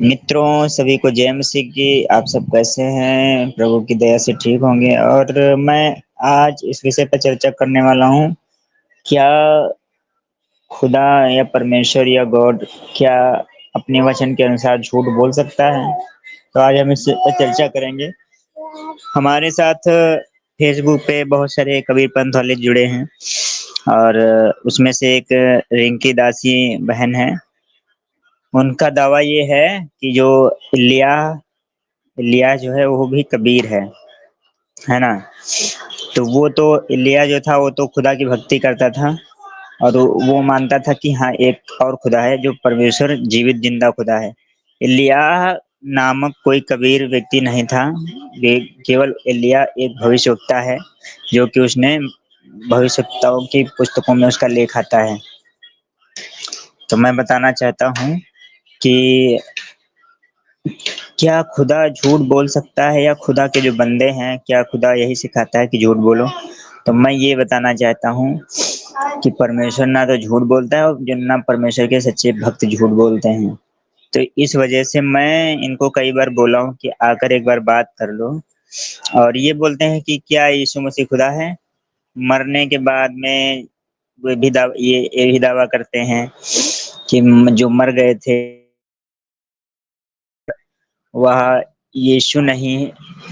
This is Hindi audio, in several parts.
मित्रों सभी को जय मसीह की। आप सब कैसे हैं? प्रभु की दया से ठीक होंगे। और मैं आज इस विषय पर चर्चा करने वाला हूँ। क्या खुदा या परमेश्वर या गॉड क्या अपने वचन के अनुसार झूठ बोल सकता है? तो आज हम इस पर चर्चा करेंगे। हमारे साथ फेसबुक पे बहुत सारे कबीर पंथ वाले जुड़े हैं और उसमें से एक रिंकी दासी बहन है। उनका दावा ये है कि जो इलिया इलिया जो है वो भी कबीर है ना। तो वो तो इलिया जो था वो तो खुदा की भक्ति करता था और वो मानता था कि हाँ एक और खुदा है जो परमेश्वर जीवित जिंदा खुदा है। इलिया नामक कोई कबीर व्यक्ति नहीं था। केवल इलिया एक भविष्यवक्ता है जो कि उसने भविष्यवक्ताओं की पुस्तकों में उसका लेख आता है। तो मैं बताना चाहता हूँ कि क्या खुदा झूठ बोल सकता है या खुदा के जो बंदे हैं क्या खुदा यही सिखाता है कि झूठ बोलो? तो मैं ये बताना चाहता हूँ कि परमेश्वर ना तो झूठ बोलता है और जो ना परमेश्वर के सच्चे भक्त झूठ बोलते हैं। तो इस वजह से मैं इनको कई बार बोला हूँ कि आकर एक बार बात कर लो। और ये बोलते हैं कि क्या यीशु मसीह खुदा है? मरने के बाद में वे भी ये भी दावा करते हैं कि जो मर गए थे वह यीशु नहीं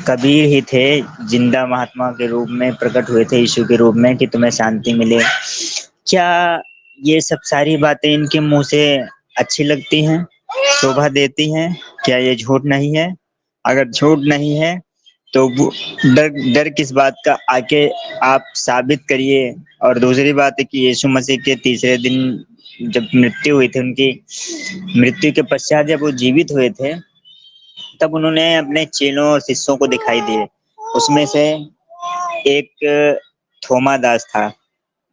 कबीर ही थे, जिंदा महात्मा के रूप में प्रकट हुए थे यीशु के रूप में कि तुम्हें शांति मिले। क्या ये सब सारी बातें इनके मुंह से अच्छी लगती हैं, शोभा देती हैं? क्या ये झूठ नहीं है? अगर झूठ नहीं है तो डर डर किस बात का? आके आप साबित करिए। और दूसरी बात है कि यीशु मसीह के तीसरे दिन जब मृत्यु हुई थी, उनकी मृत्यु के पश्चात जब वो जीवित हुए थे तब उन्होंने अपने चेलों और शिष्यों को दिखाई दिए। उसमें से एक थोमा दास था।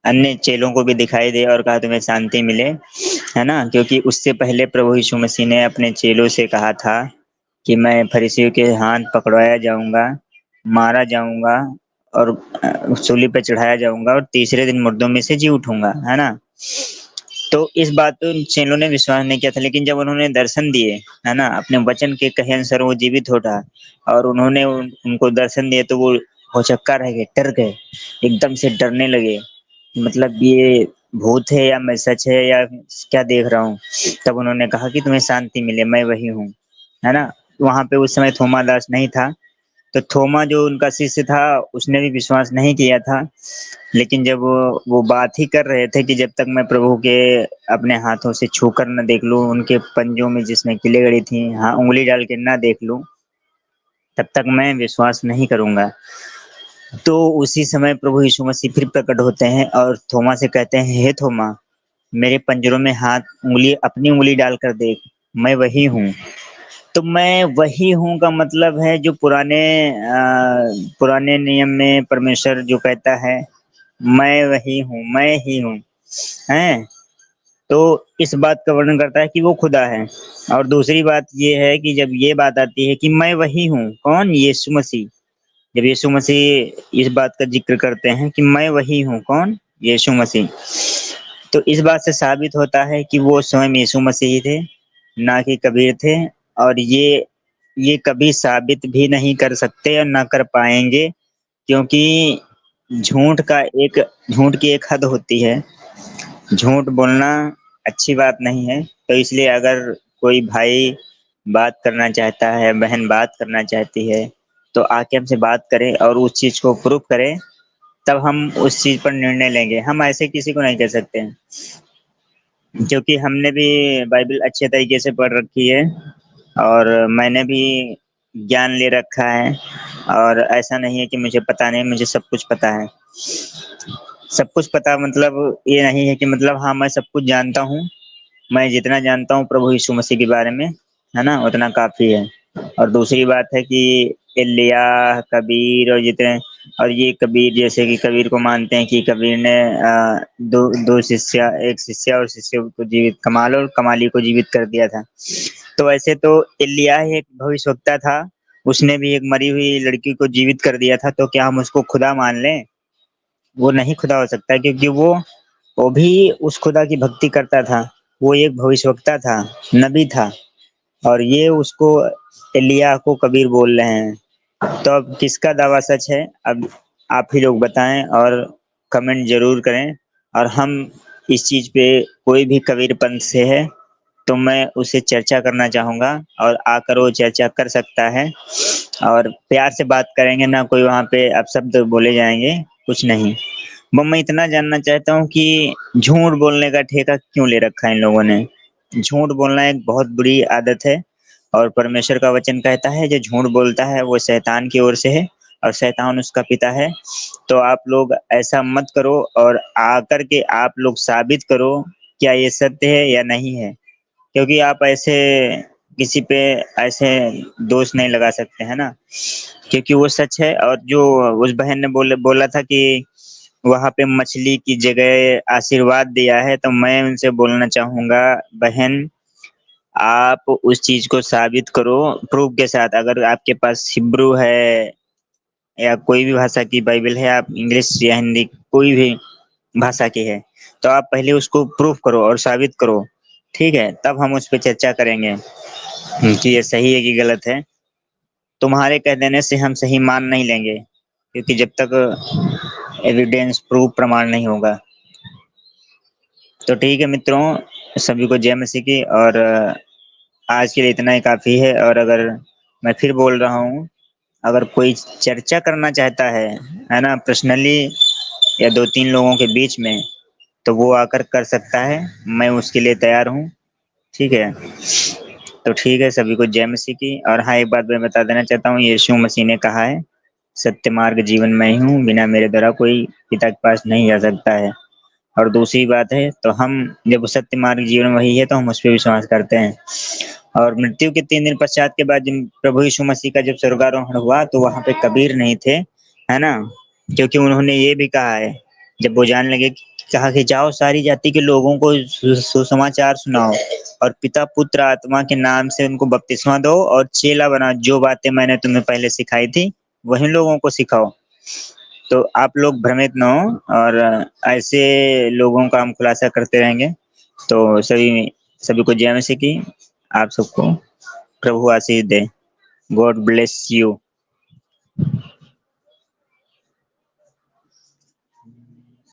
अन्य चेलों को भी दिखाई दे और कहा तुम्हें शांति मिले, है ना। क्योंकि उससे पहले प्रभु यीशु मसीह ने अपने चेलों से कहा था कि मैं फरीसियों के हाथ पकड़वाया जाऊंगा, मारा जाऊंगा और सूली पे चढ़ाया जाऊंगा और तीसरे दिन मुर्दों में से जी उठूंगा, है ना। तो इस बात पे उन चेलों ने विश्वास नहीं किया था, लेकिन जब उन्होंने दर्शन दिए, है ना, अपने वचन के कहे अनुसार वो जीवित हो उठा और उन्होंने उनको दर्शन दिए तो वो होचक्का रह गए, डर गए, एकदम से डरने लगे। मतलब ये भूत है या मैं सच है या क्या देख रहा हूँ। तब उन्होंने कहा कि तुम्हें शांति मिले, मैं वही हूँ, है ना। वहां पे उस समय थोमा दास नहीं था। तो थोमा जो उनका शिष्य था उसने भी विश्वास नहीं किया था। लेकिन जब वो बात ही कर रहे थे कि जब तक मैं प्रभु के अपने हाथों से छू कर न देख लूं, उनके पंजों में जिसमें किले गड़ी थी, हाँ उंगली डाल के ना देख लूं, तब तक मैं विश्वास नहीं करूंगा। तो उसी समय प्रभु यीशु मसीह फिर प्रकट होते हैं और थोमा से कहते हैं, हे थोमा, मेरे पंजरों में हाथ उंगली अपनी उंगली डालकर देख, मैं वही हूँ। तो मैं वही हूँ का मतलब है जो पुराने नियम में परमेश्वर जो कहता है मैं वही हूँ, मैं ही हूँ, हैं। तो इस बात का वर्णन करता है कि वो खुदा है। और दूसरी बात ये है कि जब ये बात आती है कि मैं वही हूँ, कौन? यीशु मसीह। जब यीशु मसीह इस बात का जिक्र करते हैं कि मैं वही हूँ, कौन? यीशु मसीह। तो इस बात से साबित होता है कि वो स्वयं यीशु मसीह ही थे, ना कि कबीर थे। और ये कभी साबित भी नहीं कर सकते और ना कर पाएंगे, क्योंकि झूठ का एक झूठ की एक हद होती है। झूठ बोलना अच्छी बात नहीं है। तो इसलिए अगर कोई भाई बात करना चाहता है, बहन बात करना चाहती है, तो आके हमसे बात करें और उस चीज को प्रूफ करें, तब हम उस चीज पर निर्णय लेंगे। हम ऐसे किसी को नहीं कह सकते हैं, क्योंकि हमने भी बाइबल अच्छे तरीके से पढ़ रखी है और मैंने भी ज्ञान ले रखा है। और ऐसा नहीं है कि मुझे पता नहीं, मुझे सब कुछ पता है। सब कुछ पता मतलब ये नहीं है कि मतलब हाँ मैं सब कुछ जानता हूँ। मैं जितना जानता हूँ प्रभु यीशु मसीह के बारे में, है ना, उतना काफी है। और दूसरी बात है कि एलिया, कबीर और जितने, और ये कबीर जैसे कि कबीर को मानते हैं कि कबीर ने दो शिष्य, एक शिष्य और शिष्य को जीवित, कमाल और कमाली को जीवित कर दिया था। तो वैसे तो एलिया ही एक भविष्यवक्ता था, उसने भी एक मरी हुई लड़की को जीवित कर दिया था। तो क्या हम उसको खुदा मान लें? वो नहीं खुदा हो सकता, क्योंकि वो भी उस खुदा की भक्ति करता था। वो एक भविष्यवक्ता था, नबी था, और ये उसको एलिय्याह को कबीर बोल रहे हैं। तो अब किसका दावा सच है? अब आप ही लोग बताएं और कमेंट जरूर करें। और हम इस चीज पे, कोई भी कबीर पंथ से है तो मैं उसे चर्चा करना चाहूंगा, और आकर वो चर्चा कर सकता है। और प्यार से बात करेंगे, ना कोई वहाँ पे अपशब्द बोले जाएंगे, कुछ नहीं। मैं इतना जानना चाहता हूँ कि झूठ बोलने का ठेका क्यों ले रखा है इन लोगों ने? झूठ बोलना एक बहुत बुरी आदत है, और परमेश्वर का वचन कहता है जो झूठ बोलता है वो शैतान की ओर से है, और शैतान उसका पिता है। तो आप लोग ऐसा मत करो, और आकर के आप लोग साबित करो क्या ये सत्य है या नहीं है। क्योंकि आप ऐसे किसी पे ऐसे दोष नहीं लगा सकते, है ना? क्योंकि वो सच है। और जो उस बहन ने बोला था कि वहां पे मछली की जगह आशीर्वाद दिया है, तो मैं उनसे बोलना चाहूंगा, बहन आप उस चीज को साबित करो प्रूफ के साथ। अगर आपके पास हिब्रू है या कोई भी भाषा की बाइबल है, आप इंग्लिश या हिंदी कोई भी भाषा की है, तो आप पहले उसको प्रूफ करो और साबित करो। ठीक है, तब हम उस पर चर्चा करेंगे कि ये सही है कि गलत है। तुम्हारे कह देने से हम सही मान नहीं लेंगे, क्योंकि जब तक एविडेंस प्रूफ प्रमाण नहीं होगा। तो ठीक है मित्रों, सभी को जय मसीह की। और आज के लिए इतना ही काफी है। और अगर मैं फिर बोल रहा हूँ, अगर कोई चर्चा करना चाहता है ना, पर्सनली या दो तीन लोगों के बीच में, तो वो आकर कर सकता है। मैं उसके लिए तैयार हूँ। ठीक है, तो ठीक है, सभी को जय मसीह की। और हाँ, एक बात मैं बता देना चाहता हूँ, यीशु मसीह ने कहा है, सत्य मार्ग जीवन मैं ही हूँ, बिना मेरे द्वारा कोई पिता के पास नहीं जा सकता है। और दूसरी बात है, तो हम जब सत्य मार्ग जीवन वही है तो हम उस पर विश्वास करते हैं। और मृत्यु के 3 दिन पश्चात के बाद जब प्रभु यीशु मसीह का जब स्वर्गारोहण हुआ, तो वहां पे कबीर नहीं थे, है ना? क्योंकि उन्होंने ये भी कहा है, जब वो जाने लगे, कहा कि जाओ सारी जाति के लोगों को सुसमाचार सुनाओ, और पिता पुत्र आत्मा के नाम से उनको बपतिस्मा दो, और चेला बनाओ। जो बातें मैंने तुम्हें पहले सिखाई थी वही लोगों को सिखाओ। तो आप लोग भ्रमित न हो, और ऐसे लोगों का हम खुलासा करते रहेंगे। तो सभी सभी को जय मसीह की। आप सबको प्रभु आशीष दे। God bless you.